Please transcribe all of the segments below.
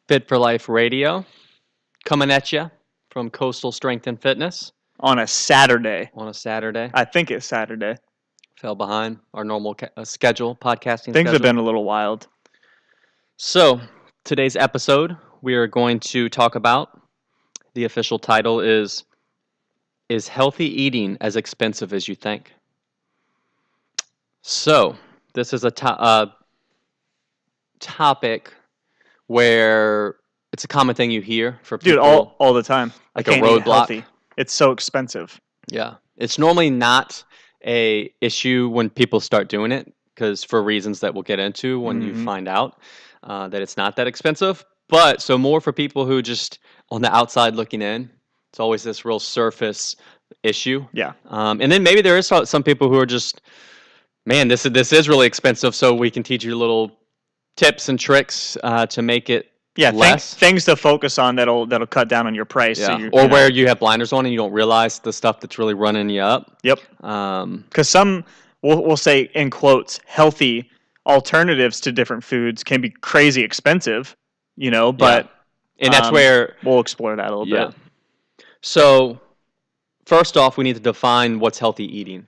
Fit for Life Radio, coming at you from Coastal Strength and Fitness On a Saturday. on a Saturday. I think it's Saturday. Fell behind our normal schedule, podcasting Things schedule. have been a little wild. So, today's episode, we are going to talk about, the official title is Healthy Eating as Expensive as You Think? So, this is a topic where it's a common thing you hear for people. Dude, all the time. Like I a can't eat roadblock. healthy. It's so expensive. Yeah. It's normally not a issue when people start doing it, because for reasons that we'll get into when you find out that it's not that expensive. But so more for people who just on the outside looking in, it's always this real surface issue. Yeah. And then maybe there is some people who are just, man, this is really expensive, so we can teach you little tips and tricks to make it less. Things to focus on that'll cut down on your price. Yeah. So where you have blinders on and you don't realize the stuff that's really running you up. Yep. Because some, we'll say in quotes, healthy alternatives to different foods can be crazy expensive, but and that's where we'll explore that a little bit. So first off, we need to define what's healthy eating,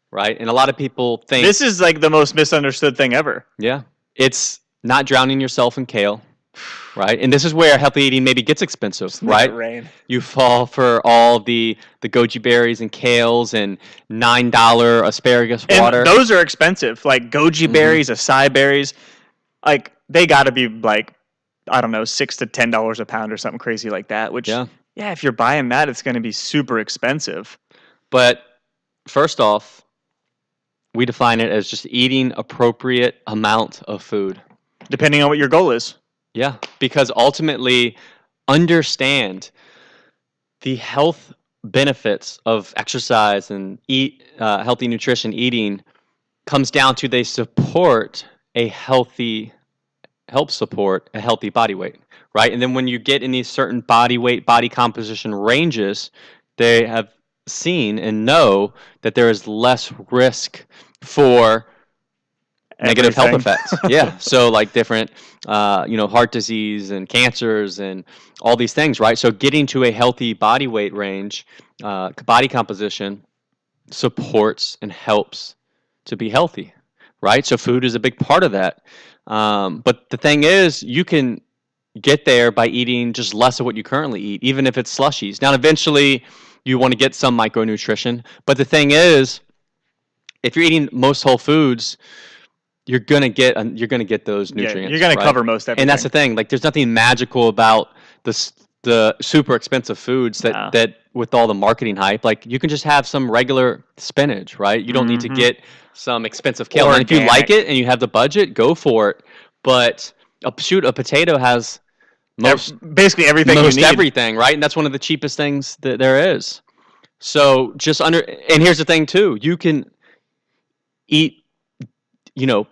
right? And a lot of people think this is like the most misunderstood thing ever. Yeah. It's not drowning yourself in kale, right? And this is where healthy eating maybe gets expensive, right? Rain. You fall for all the goji berries and kales and $9 asparagus water. And those are expensive. Like goji berries, acai berries, like they got to be like, I don't know, $6 to $10 a pound or something crazy like that. Which, if you're buying that, it's going to be super expensive. But first off, we define it as just eating appropriate amount of food. Depending on what your goal is. Yeah, because ultimately, understand the health benefits of exercise and healthy nutrition eating comes down to they help support a healthy body weight, right? And then when you get in these certain body weight, body composition ranges, they have seen and know that there is less risk for negative health effects. Yeah. So like different, heart disease and cancers and all these things, right? So getting to a healthy body weight range, body composition supports and helps to be healthy, right? So food is a big part of that. But the thing is, you can get there by eating just less of what you currently eat, even if it's slushies. Now, eventually you want to get some micronutrition, but the thing is, if you're eating most whole foods, you're gonna get those nutrients. You're gonna cover most everything. And that's the thing. Like, there's nothing magical about the super expensive foods that with all the marketing hype. Like, you can just have some regular spinach, right? You don't need to get some expensive kale. And if you like it and you have the budget, go for it. But a potato has basically everything you need. Everything, right? And that's one of the cheapest things that there is. So and here's the thing too. You can eat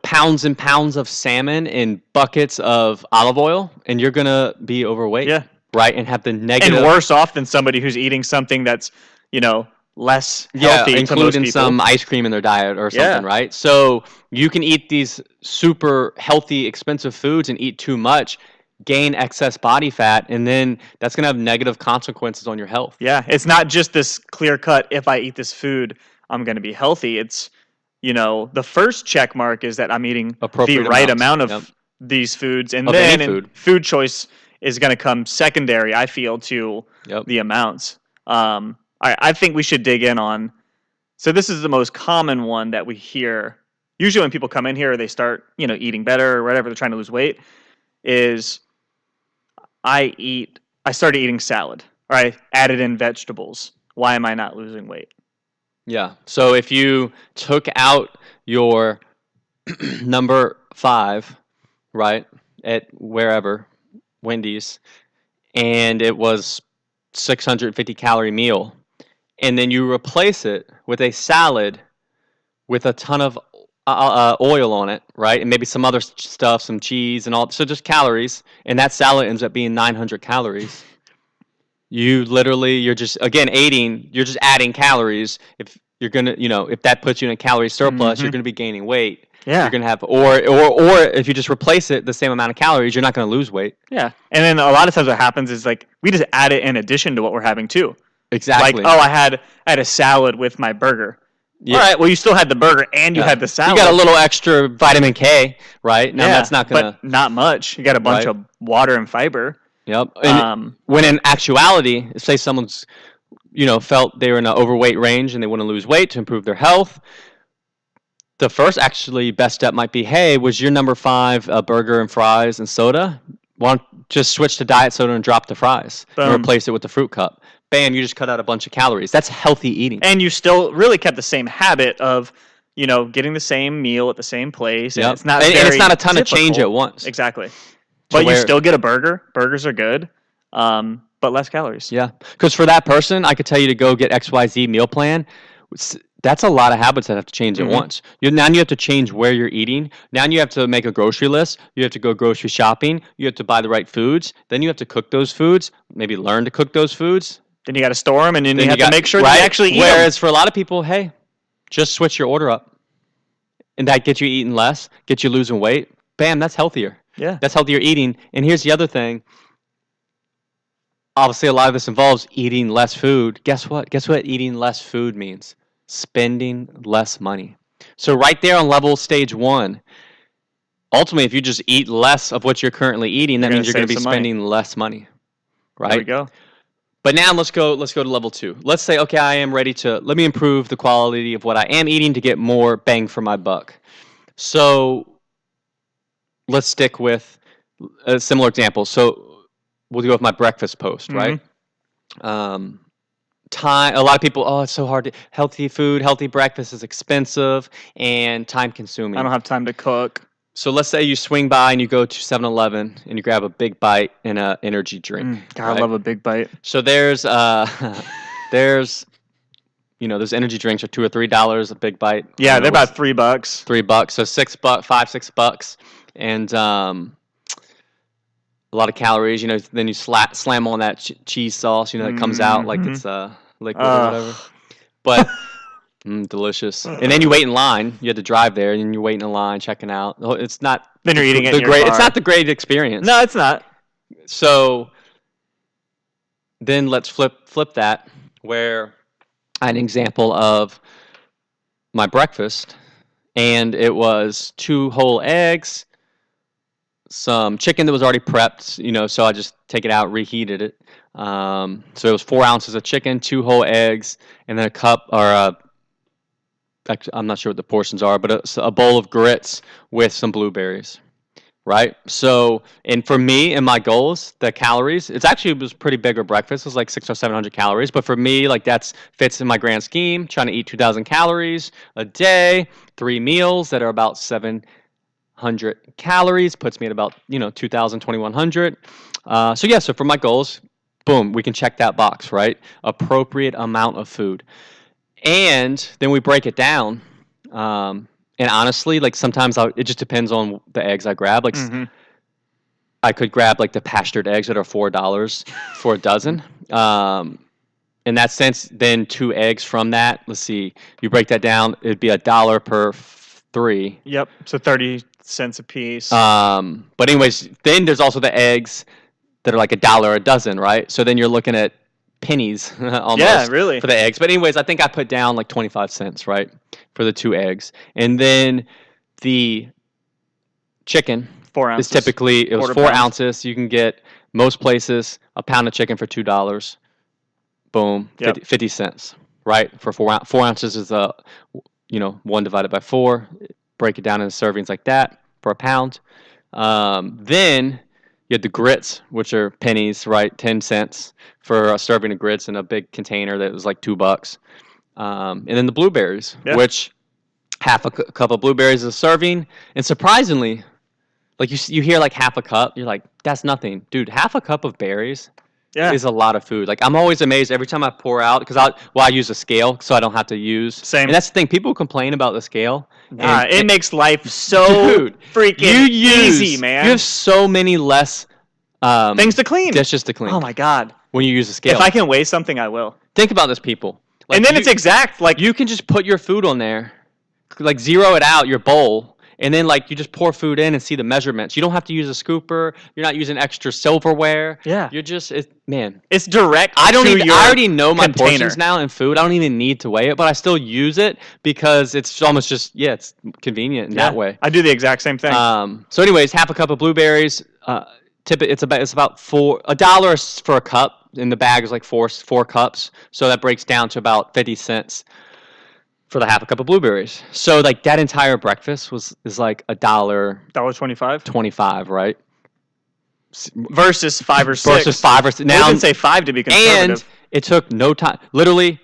pounds and pounds of salmon and buckets of olive oil, and you're gonna be overweight. Yeah. Right, and have the negative. And worse off than somebody who's eating something that's, less healthy. Including some ice cream in their diet or something, right? So you can eat these super healthy, expensive foods and eat too much, gain excess body fat, and then that's gonna have negative consequences on your health. Yeah, it's not just this clear cut, if I eat this food, I'm gonna be healthy. It's the first check mark is that I'm eating the right amount of these foods, and then food choice is going to come secondary, I feel, to the amounts. I think we should dig in on. So this is the most common one that we hear. Usually when people come in here, they start, eating better or whatever, they're trying to lose weight, is I started eating salad, or I added in vegetables. Why am I not losing weight? Yeah. So if you took out your number 5, right, at wherever, Wendy's, and it was 650 calorie meal, and then you replace it with a salad with a ton of oil on it, right, and maybe some other stuff, some cheese and all, so just calories, and that salad ends up being 900 calories. You're just, again, you're just adding calories. If you're going to, if that puts you in a calorie surplus, you're going to be gaining weight. Yeah. You're going to have, or if you just replace it the same amount of calories, you're not going to lose weight. Yeah. And then a lot of times what happens is like we just add it in addition to what we're having too. Exactly. Like, oh, I had a salad with my burger. Yeah. All right, well, you still had the burger and you had the salad. You got a little extra vitamin K, right? Now that's not going to... but not much. You got a bunch of water and fiber. Yep. And when in actuality, say someone's, felt they were in an overweight range and they want to lose weight to improve their health, the first actually best step might be, hey, was your number 5 a burger and fries and soda? Why don't just switch to diet soda and drop the fries and replace it with the fruit cup. Bam, you just cut out a bunch of calories. That's healthy eating. And you still really kept the same habit of, getting the same meal at the same place. Yep. And it's not a ton of change at once. Exactly. But you still get a burger. Burgers are good, but less calories. Yeah. Because for that person, I could tell you to go get XYZ meal plan. That's a lot of habits that have to change at once. Now you have to change where you're eating. Now you have to make a grocery list. You have to go grocery shopping. You have to buy the right foods. Then you have to cook those foods, maybe learn to cook those foods. Then you got to store them, and then you have to make sure that you actually eat Whereas them. For a lot of people, hey, just switch your order up. And that gets you eating less, gets you losing weight. Bam, that's healthier. Yeah. That's healthier eating. And here's the other thing. Obviously, a lot of this involves eating less food. Guess what? Guess what eating less food means? Spending less money. So right there on level stage 1, ultimately, if you just eat less of what you're currently eating, that means you're going to be spending less money. Right? There we go. But now let's go to level 2. Let's say, okay, let me improve the quality of what I am eating to get more bang for my buck. So let's stick with a similar example. So we'll go with my breakfast post, right? Time. A lot of people, it's so hard to healthy food, healthy breakfast is expensive and time consuming. I don't have time to cook. So let's say you swing by and you go to 7-Eleven and you grab a big bite and an energy drink. God, right? I love a big bite. So there's those energy drinks are $2 or $3 a big bite. Yeah, they're about $3. $3. So $6, and a lot of calories. Then you slam on that cheese sauce. That comes out like it's liquid or whatever. But delicious. And then you wait in line. You had to drive there, and then you're waiting in line, checking out. It's not. Then you're eating it in your car. It's not the great experience. No, it's not. So then let's flip that, where I had an example of my breakfast, and it was 2 whole eggs, some chicken that was already prepped, so I just take it out, reheated it. So it was 4 ounces of chicken, 2 whole eggs, and then a cup or I'm not sure what the portions are, but a bowl of grits with some blueberries, right? So, and for me and my goals, the calories, it was pretty big of breakfast. It was like 600 or 700 calories. But for me, like fits in my grand scheme, trying to eat 2,000 calories a day, 3 meals that are about 700 calories, puts me at about, 2,000, 2,100. So for my goals, boom, we can check that box, right? Appropriate amount of food. And then we break it down. And honestly, like sometimes it just depends on the eggs I grab. Like I could grab like the pastured eggs that are $4 for a dozen. In that sense, then 2 eggs from that. Let's see, you break that down, it'd be $1 per 3. Yep, so 30 cents a piece. But anyways, then there's also the eggs that are like $1 a dozen, right? So then you're looking at pennies almost really. For the eggs. But anyways, I think I put down like 25 cents, right, for the 2 eggs. And then the chicken 4 ounces. is typically, it was 4 ounces. You can get most places a pound of chicken for $2. Boom, 50 cents, right? For 4 ounces is 1 divided by 4. Break it down into servings like that for a pound. Then you had the grits, which are pennies, right? 10 cents for a serving of grits in a big container that was like $2. And then the blueberries, which half a cup of blueberries is a serving. And surprisingly, like you hear like half a cup, you're like, that's nothing. Dude, half a cup of berries is a lot of food. Like I'm always amazed every time I pour out, because I use a scale so I don't have to use. Same. And that's the thing. People complain about the scale. It makes life so freaking easy, man. You have so many less things to clean. Dishes to clean. Oh my God. When you use a scale. If I can weigh something, I will. Think about this, people. Like, and then it's exact. Like you can just put your food on there, like zero it out your bowl, And then like you just pour food in and see the measurements. You don't have to use a scooper. You're not using extra silverware. Yeah. You're just man. It's direct. I already know my container. portions now in food. I don't even need to weigh it, but I still use it because it's almost just it's convenient in that way. I do the exact same thing. So anyways, half a cup of blueberries. It's about $1 for a cup. In the bag is like four cups. So that breaks down to about 50 cents. For the half a cup of blueberries. So like that entire breakfast is like $1.25? 25, right? Versus 5 or 6. Versus 5 or 6. Now I didn't say 5 to be conservative. And it took no time. Literally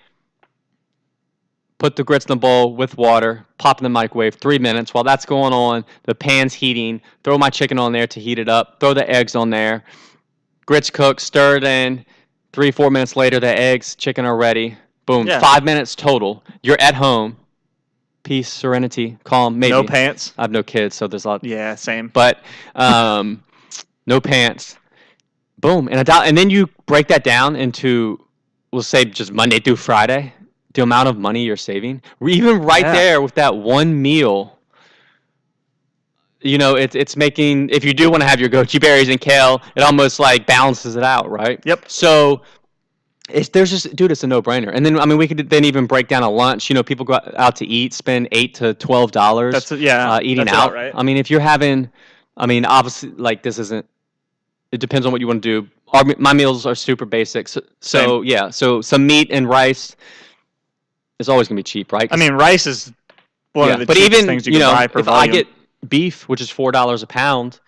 put the grits in the bowl with water, pop in the microwave, 3 minutes. While that's going on, the pan's heating. Throw my chicken on there to heat it up. Throw the eggs on there. Grits cook, stir it in. 3-4 minutes later, the eggs, chicken are ready. Boom. 5 minutes total. You're at home. Peace, serenity, calm, maybe. No pants. I have no kids, so there's a lot. Yeah, same. But no pants. Boom. And then you break that down into, we'll say just Monday through Friday, the amount of money you're saving. Even there with that one meal, it's making, if you do want to have your goji berries and kale, it almost like balances it out, right? Yep. So it's a no-brainer. And then we could then even break down a lunch. People go out to eat, spend $8 to $12 eating out. Right. If you're having, obviously like this isn't. It depends on what you want to do. My meals are super basic. So some meat and rice is always gonna be cheap, right? Rice is one of the cheapest things you can buy per volume. If I get beef, which is $4 a pound,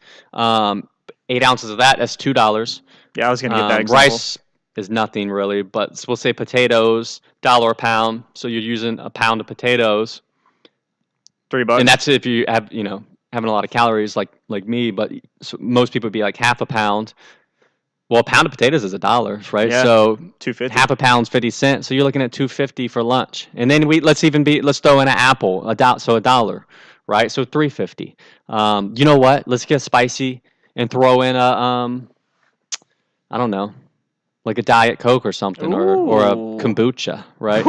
8 ounces of that's $2. Yeah, I was gonna get that example. Rice is nothing really, but we'll say potatoes, $1 a pound. So you're using a pound of potatoes. $3. And that's if you have, having a lot of calories like me, but most people would be like half a pound. Well, a pound of potatoes is $1, right? Yeah, so $2.50. Half a pound's 50 cents. So you're looking at $2.50 for lunch. And then let's throw in an apple, so $1, right? So $3.50. You know what? Let's get spicy and throw in I don't know, like a Diet Coke or something, or a kombucha, right?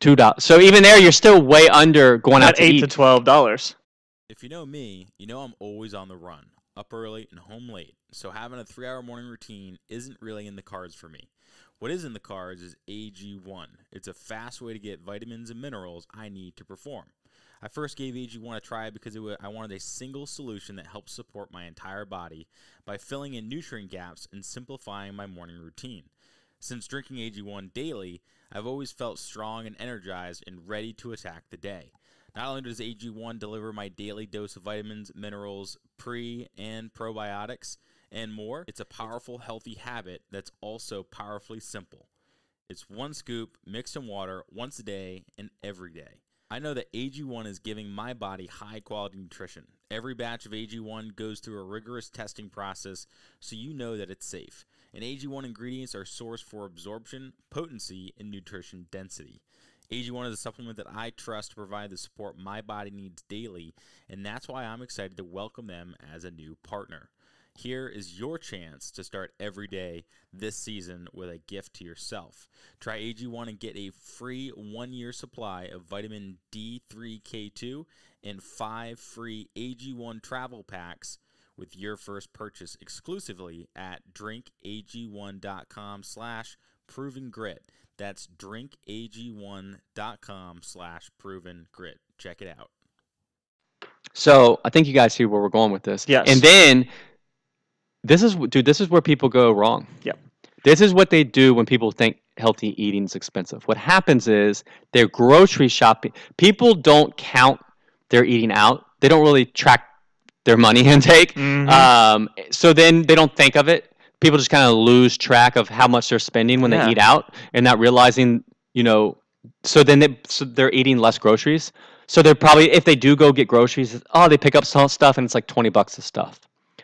$2. So even there, you're still way under going out to eat. $8 to $12. If you know me, you know I'm always on the run, up early and home late. So having a 3-hour morning routine isn't really in the cards for me. What is in the cards is AG1. It's a fast way to get vitamins and minerals I need to perform. I first gave AG1 a try because I wanted a single solution that helps support my entire body by filling in nutrient gaps and simplifying my morning routine. Since drinking AG1 daily, I've always felt strong and energized and ready to attack the day. Not only does AG1 deliver my daily dose of vitamins, minerals, pre- and probiotics, and more, it's a powerful, healthy habit that's also powerfully simple. It's 1 scoop mixed in water once a day and every day. I know that AG1 is giving my body high-quality nutrition. Every batch of AG1 goes through a rigorous testing process, so you know that it's safe. And AG1 ingredients are sourced for absorption, potency, and nutrition density. AG1 is a supplement that I trust to provide the support my body needs daily, and that's why I'm excited to welcome them as a new partner. Here is your chance to start every day this season with a gift to yourself. Try AG1 and get a free 1-year supply of vitamin D3K2 and 5 free AG1 travel packs with your first purchase exclusively at drinkag1.com/provengrit. That's drinkag1.com/provengrit. Check it out. So I think you guys see where we're going with this. Yes. And then this is where people go wrong. Yep. This is what they do when people think healthy eating is expensive. What happens is they're grocery shopping. People don't count their eating out. They don't really track their money intake. Mm-hmm. So then they don't think of it. People just kind of lose track of how much they're spending when they eat out and not realizing, so they're eating less groceries. So they're probably, if they do go get groceries, they pick up some stuff and it's like $20 of stuff.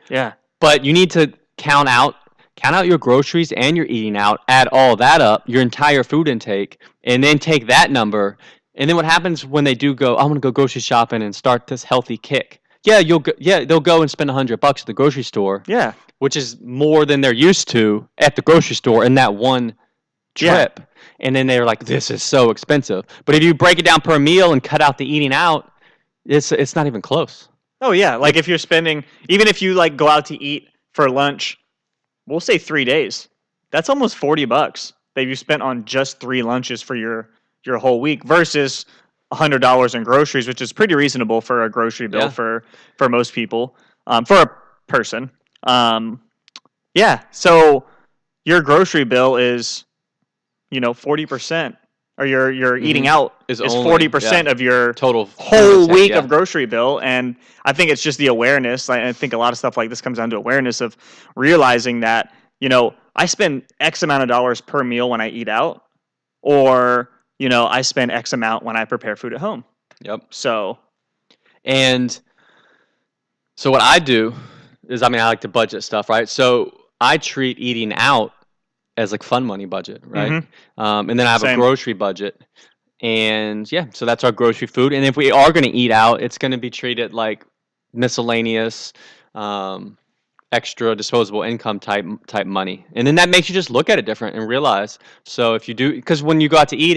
Yeah. But you need to count out your groceries and your eating out, add all that up, your entire food intake, and then take that number. And then what happens when they do go, I'm going to go grocery shopping and start this healthy kick? Yeah, they'll go and spend $100 at the grocery store. Yeah. Which is more than they're used to at the grocery store in that one trip. Yeah. And then they're like, this is so expensive. But if you break it down per meal and cut out the eating out, it's not even close. Oh yeah, like if you're spending, even if you like go out to eat for lunch, we'll say 3 days. That's almost $40 that you spent on just 3 lunches for your whole week versus $100 in groceries, which is pretty reasonable for a grocery bill for most people, for a person. Yeah, so your grocery bill is, 40%, or your eating out is 40% of your total whole week of grocery bill. And I think it's just the awareness. I think a lot of stuff like this comes down to awareness of realizing that, I spend X amount of dollars per meal when I eat out, or, I spend X amount when I prepare food at home. Yep. So what I do is, I like to budget stuff, right? So I treat eating out as like fun money budget, right? Mm-hmm. And then I have a grocery budget. And so that's our grocery food. And if we are going to eat out, it's going to be treated like miscellaneous, extra disposable income type money. And then that makes you just look at it different and realize. So if you do, because when you go out to eat,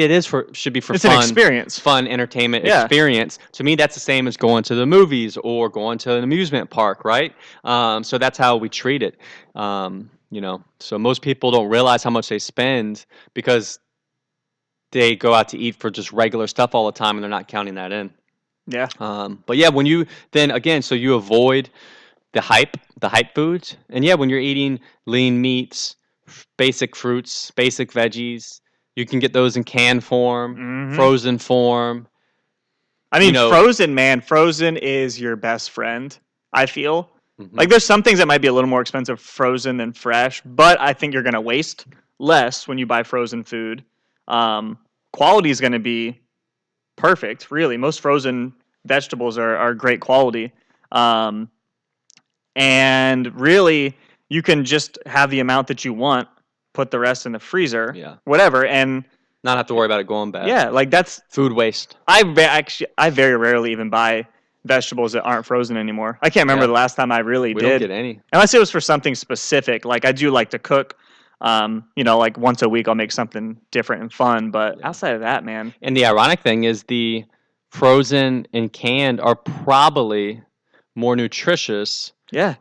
should be for it's fun. It's an experience. Fun, entertainment experience. To me, that's the same as going to the movies or going to an amusement park, right? So that's how we treat it. So most people don't realize how much they spend because they go out to eat for just regular stuff all the time and they're not counting that in. Yeah. But when you then again, so you avoid the hype foods, and when you're eating lean meats, basic fruits, basic veggies, you can get those in canned form, frozen form. Frozen is your best friend, I feel. Mm-hmm. Like there's some things that might be a little more expensive frozen than fresh, but I think you're going to waste less when you buy frozen food. Quality is going to be perfect, really. Most frozen vegetables are great quality. And really, you can just have the amount that you want, put the rest in the freezer, whatever, and not have to worry about it going bad. Yeah, like that's food waste. I very rarely even buy vegetables that aren't frozen anymore. I can't remember the last time I really did. We don't get any. Unless it was for something specific. Like I do like to cook. Like once a week I'll make something different and fun. But outside of that, man. And the ironic thing is the frozen and canned are probably more nutritious. Yeah.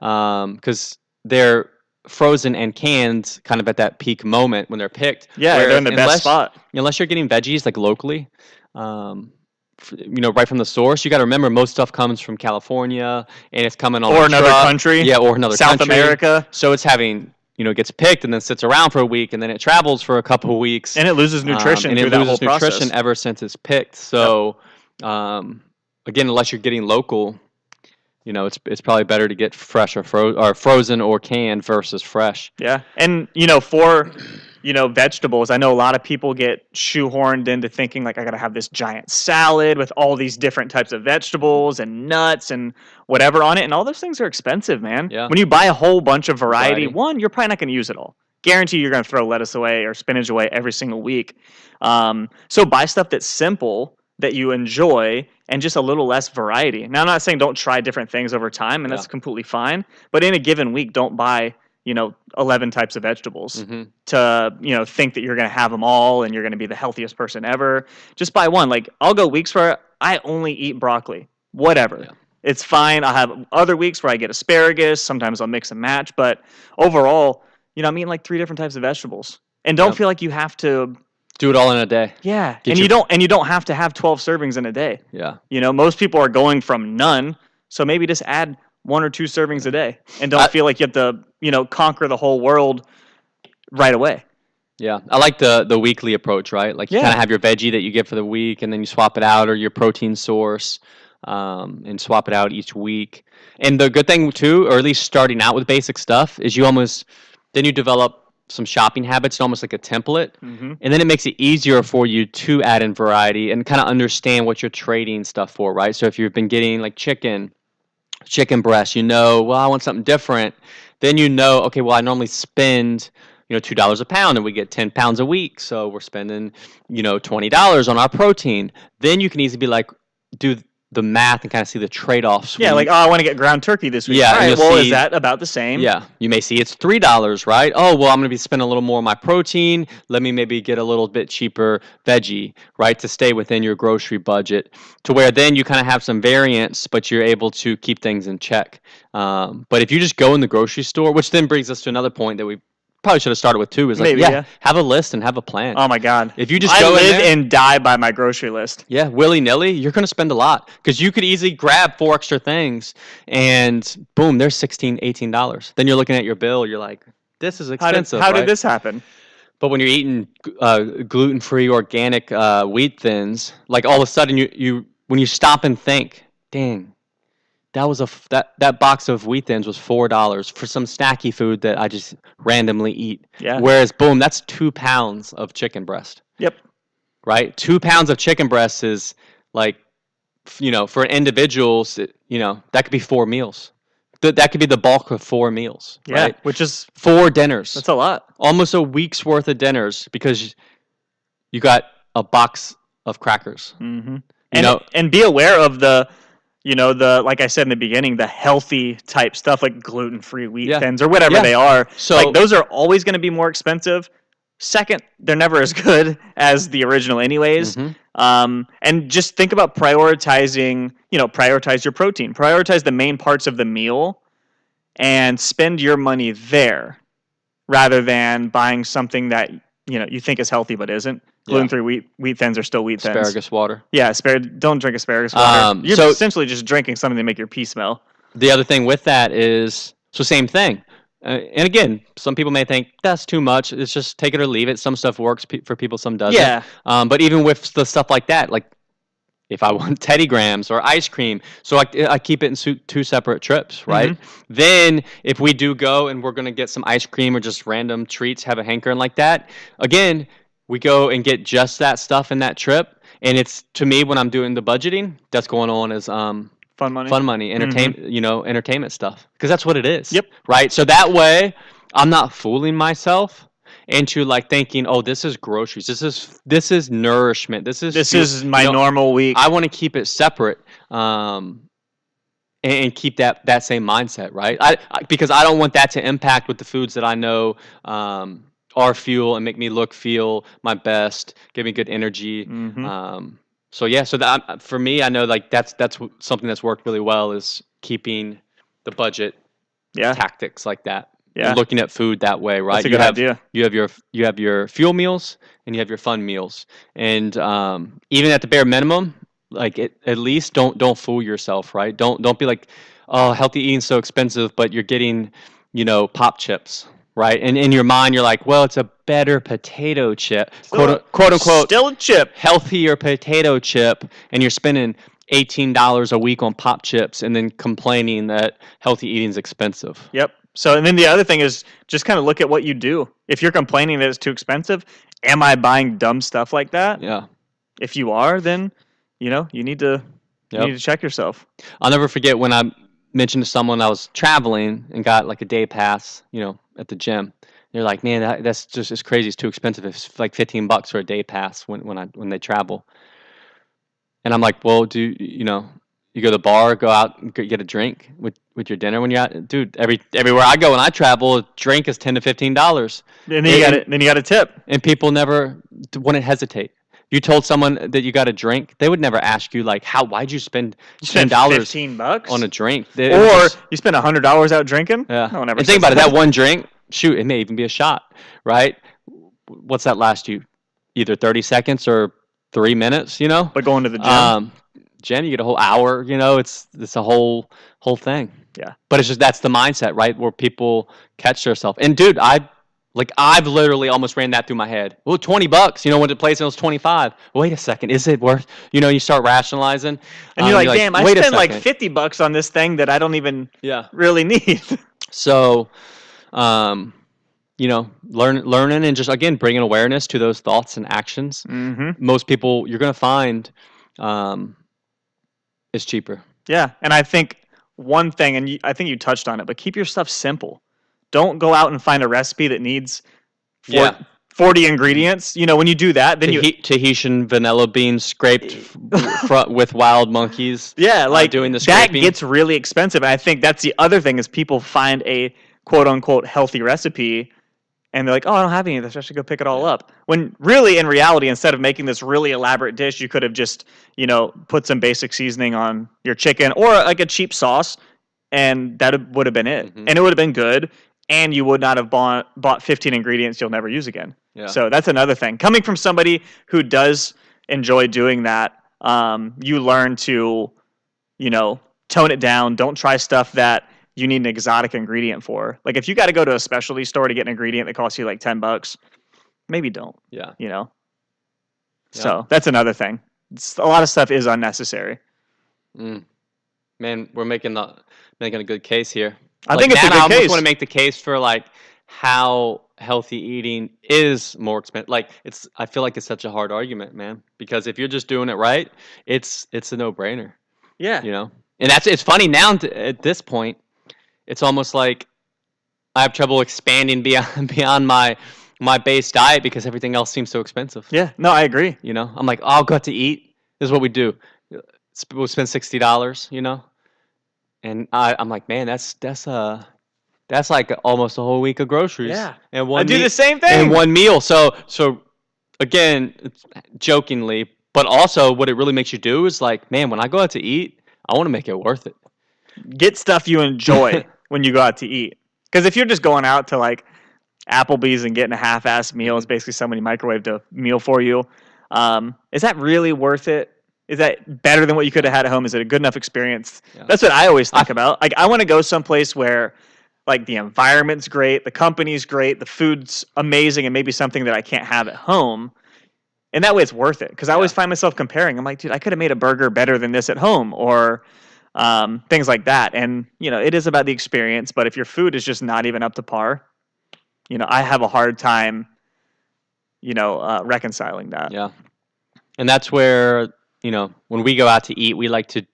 Because they're frozen and canned kind of at that peak moment when they're picked. Yeah, they're in the best spot. Unless you're getting veggies like locally, right from the source, you got to remember most stuff comes from California and it's coming on another country. Yeah, or another South country. America. So it's having, gets picked and then sits around for a week and then it travels for a couple of weeks. And it loses nutrition through that whole process. Nutrition ever since it's picked. So, again, unless you're getting local, it's probably better to get fresh or frozen or canned versus fresh. Yeah, and for vegetables, I know a lot of people get shoehorned into thinking like I got to have this giant salad with all these different types of vegetables and nuts and whatever on it, and all those things are expensive, man. Yeah. When you buy a whole bunch of variety, one, you're probably not going to use it all. Guarantee you're going to throw lettuce away or spinach away every single week. So buy stuff that's simple, that you enjoy, and just a little less variety. Now, I'm not saying don't try different things over time, and that's completely fine. But in a given week, don't buy 11 types of vegetables to think that you're going to have them all and you're going to be the healthiest person ever. Just buy one. Like I'll go weeks where I only eat broccoli, whatever. Yeah. It's fine. I'll have other weeks where I get asparagus. Sometimes I'll mix and match. But overall, I'm eating like 3 different types of vegetables, and don't feel like you have to do it all in a day. Yeah, you don't have to have 12 servings in a day. Yeah, most people are going from none, so maybe just add 1 or 2 servings a day, and don't feel like you have to conquer the whole world right away. Yeah, I like the weekly approach, right? Like you kind of have your veggie that you get for the week, and then you swap it out, or your protein source, and swap it out each week. And the good thing too, or at least starting out with basic stuff, is then you develop some shopping habits, almost like a template, and then it makes it easier for you to add in variety and kind of understand what you're trading stuff for, right? So if you've been getting like chicken breast, well, I want something different. Then okay, well, I normally spend $2 a pound, and we get 10 pounds a week, so we're spending $20 on our protein. Then you can easily be like, do the math and kind of see the trade-offs. Yeah, like, I want to get ground turkey this week. Yeah, all right, well, is that about the same? Yeah, you may see it's $3, right? Oh, well, I'm going to be spending a little more on my protein. Let me maybe get a little bit cheaper veggie, right, to stay within your grocery budget, to where then you kind of have some variance, but you're able to keep things in check. But if you just go in the grocery store, which then brings us to another point that we probably should have started with too, is like, have a list and have a plan. Oh my God. If you just I go live in there, and die by my grocery list. Yeah, willy-nilly, you're going to spend a lot because you could easily grab 4 extra things and boom, there's $16, $18. Then you're looking at your bill, you're like, this is expensive. How did this happen? But when you're eating gluten-free organic wheat thins, like all of a sudden you when you stop and think, dang, that was that box of wheat thins was $4 for some snacky food that I just randomly eat. Yeah. Whereas boom, that's 2 pounds of chicken breast. Yep. Right? 2 pounds of chicken breast is like, for an individual, that could be 4 meals. That could be the bulk of 4 meals. Yeah, right? which is 4 dinners. That's a lot. Almost a week's worth of dinners because you got a box of crackers. Mm-hmm. And be aware of the like I said in the beginning, the healthy type stuff like gluten-free wheat thins or whatever they are. So like those are always going to be more expensive. Second, they're never as good as the original anyways. Mm-hmm. And just think about prioritizing, prioritize your protein. Prioritize the main parts of the meal and spend your money there rather than buying something that, you think is healthy but isn't. Gluten-free wheat thins are still wheat thins. Asparagus water. Yeah, don't drink asparagus water. You're essentially just drinking something to make your pee smell. The other thing with that is, same thing. And again, some people may think that's too much. It's just take it or leave it. Some stuff works for people, some doesn't. Yeah. But even with the stuff like that, like if I want Teddy Grahams or ice cream, so I keep it in 2 separate trips, right? Mm-hmm. Then if we do go and we're going to get some ice cream or just random treats, have a hankering like that, again, we go and get just that stuff in that trip. And it's, to me, when I'm doing the budgeting, that's going on as fun money, entertainment, mm-hmm. Entertainment stuff, because that's what it is. Yep. Right. So that way, I'm not fooling myself into like thinking, oh, this is groceries, this is nourishment, this is my normal week. I want to keep it separate, and keep that same mindset, right? Because I don't want that to impact with the foods that I know are fuel and make me feel my best, give me good energy. Mm-hmm. So that for me, I know like that's something that's worked really well is keeping the budget tactics like that. Yeah. Looking at food that way, right? That's a good idea. You have your fuel meals and you have your fun meals. And even at the bare minimum, like at least don't fool yourself, right? Don't be like, oh, healthy eating's so expensive, but you're getting, pop chips. Right, and in your mind, you're like, well, it's a better potato chip, quote unquote, still a chip, healthier potato chip, and you're spending $18 a week on pop chips, and then complaining that healthy eating is expensive. Yep. So, and then the other thing is just kind of look at what you do. If you're complaining that it's too expensive, am I buying dumb stuff like that? Yeah. If you are, then you need to check yourself. I'll never forget when I mentioned to someone I was traveling and got like a day pass, at the gym. They're like, man, that's just as crazy. It's too expensive. It's like $15 for a day pass when they travel. And I'm like, well, you go to the bar, go out and get a drink with your dinner when you're out? Dude, everywhere I go when I travel, a drink is $10 to $15. And then you got a tip. And people never wouldn't hesitate. You told someone that you got a drink, they would never ask you like, why'd you spend $10 $15 on a drink? Or you spend $100 out drinking? Yeah. No one ever. And think about it, that one drink, shoot, it may even be a shot, right? What's that last you? Either 30 seconds or 3 minutes, But going to the gym, you get a whole hour, it's a whole thing. Yeah. But it's just that's the mindset, right? Where people catch themselves. And dude, I've literally almost ran that through my head. Well, $20, when the place was 25. Wait a second, is it worth? You start rationalizing, and you're like, damn, I spent like $50 on this thing that I don't even really need. So, learning and just again bringing awareness to those thoughts and actions. Mm-hmm. Most people you're gonna find is cheaper. Yeah, and I think one thing, and I think you touched on it, but keep your stuff simple. Don't go out and find a recipe that needs 40 ingredients. You know, when you do that, then Tahitian vanilla beans scraped with wild monkeys. Yeah, like doing the scraping. That gets really expensive. And I think that's the other thing is people find a quote unquote healthy recipe and they're like, oh, I don't have any of this. I should go pick it all up. When really, in reality, instead of making this really elaborate dish, you could have just, you know, put some basic seasoning on your chicken or like a cheap sauce, and that would have been it. And it would have been good, and you would not have bought 15 ingredients you'll never use again. Yeah. So that's another thing. Coming from somebody who does enjoy doing that, you learn to, you know, tone it down. Don't try stuff that you need an exotic ingredient for. Like if you got to go to a specialty store to get an ingredient that costs you like $10, maybe don't. Yeah. You know? Yeah. So that's another thing. A lot of stuff is unnecessary. Man, we're making a good case here. I think it's a good case. I almost want to make the case for like how healthy eating is more expensive. Like I feel like it's such a hard argument, man, because if you're just doing it right, it's a no-brainer. Yeah. You know? And it's funny now at this point. It's almost like I have trouble expanding beyond my base diet because everything else seems so expensive. Yeah, no, I agree. You know, I'm like, oh, I'll go out to eat. This is what we do. We'll spend $60. You know, and I'm like, man, that's like almost a whole week of groceries. Yeah, and I do the same thing in one meal. So again, it's jokingly, but also what it really makes you do is like, man, when I go out to eat, I want to make it worth it. Get stuff you enjoy when you go out to eat. Because if you're just going out to like Applebee's and getting a half-assed meal, it's basically somebody microwaved a meal for you. Is that really worth it? Is that better than what you could have had at home? Is it a good enough experience? Yeah. That's what I always think about. Like I want to go someplace where like the environment's great, the company's great, the food's amazing, and maybe something that I can't have at home. And that way it's worth it. Because I always find myself comparing. I'm like, dude, I could have made a burger better than this at home, or things like that. And, you know, it is about the experience, but if your food is just not even up to par, you know, I have a hard time, you know, reconciling that. Yeah. And that's where, you know, when we go out to eat, we like to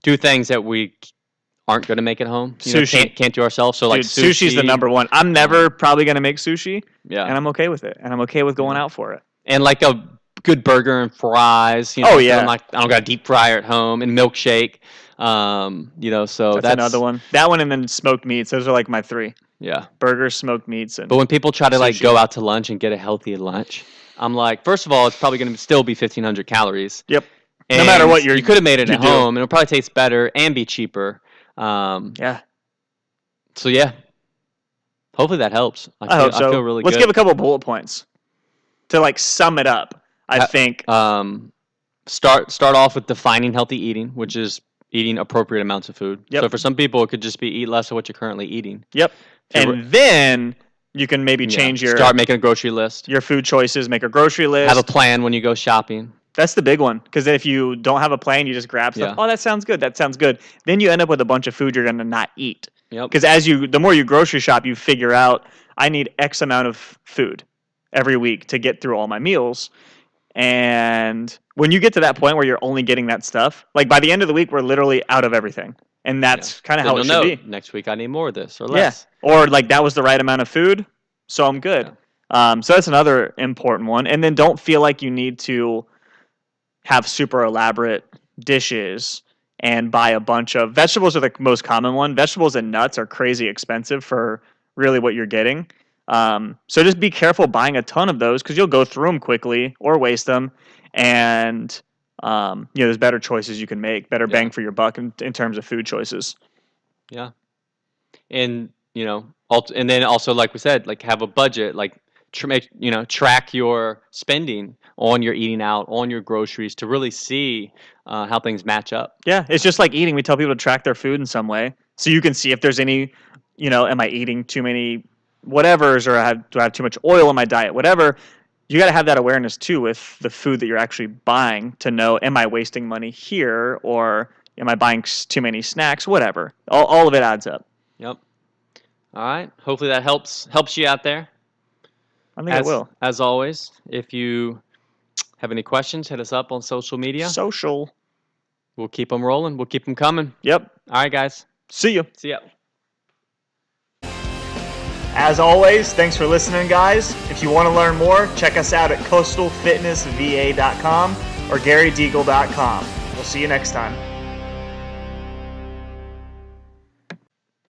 do things that we aren't going to make at home. Sushi. Can't do ourselves. So like sushi's the number one. I'm never probably going to make sushi. Yeah. And I'm okay with it. And I'm okay with going out for it. And like a good burger and fries. You know, I don't got a deep fryer at home, and milkshake. You know, so that's another one. That one, and then smoked meats. Those are like my three. Yeah. Burgers, smoked meats, and but when people try to like go out to lunch and get a healthy lunch, I'm like, first of all, it's probably going to still be 1,500 calories. Yep. No matter what you could have made it at home, and it'll probably taste better and be cheaper. Yeah. So yeah. Hopefully that helps. I hope so. I feel really Let's good. give a couple bullet points to like sum it up. I think start off with defining healthy eating, which is eating appropriate amounts of food. Yep. So for some people, it could just be eat less of what you're currently eating. Yep. And then you can maybe change start making a grocery list. Your food choices. Make a grocery list. Have a plan when you go shopping. That's the big one, because if you don't have a plan, you just grab stuff. Yeah. Oh, that sounds good. That sounds good. Then you end up with a bunch of food you're going to not eat. Yep. Because the more you grocery shop, you figure out I need X amount of food every week to get through all my meals. And when you get to that point where you're only getting that stuff, like by the end of the week, we're literally out of everything. And that's kind of how it should be. Next week, I need more of this or less. Yeah. Or like that was the right amount of food, so I'm good. Yeah. So that's another important one. And then don't feel like you need to have super elaborate dishes and buy a bunch of vegetables are the most common one. Vegetables and nuts are crazy expensive for really what you're getting. So just be careful buying a ton of those, because you'll go through them quickly or waste them. And there's better choices you can make, better bang for your buck in terms of food choices. Yeah. And, and then also, like we said, like have a budget, like, track your spending on your eating out, on your groceries, to really see how things match up. Yeah, it's just like eating. We tell people to track their food in some way, so you can see if there's any, am I eating too many whatevers, or do I have too much oil in my diet, whatever. You got to have that awareness too with the food that you're actually buying to know, am I wasting money here, or am I buying too many snacks, whatever. All of it adds up. Yep. All right. Hopefully that helps you out there. I think it will. As always, if you have any questions, hit us up on social media. We'll keep them rolling. We'll keep them coming. Yep. All right, guys. See you. See ya. As always, thanks for listening, guys. If you want to learn more, check us out at coastalfitnessva.com or garydeagle.com. We'll see you next time.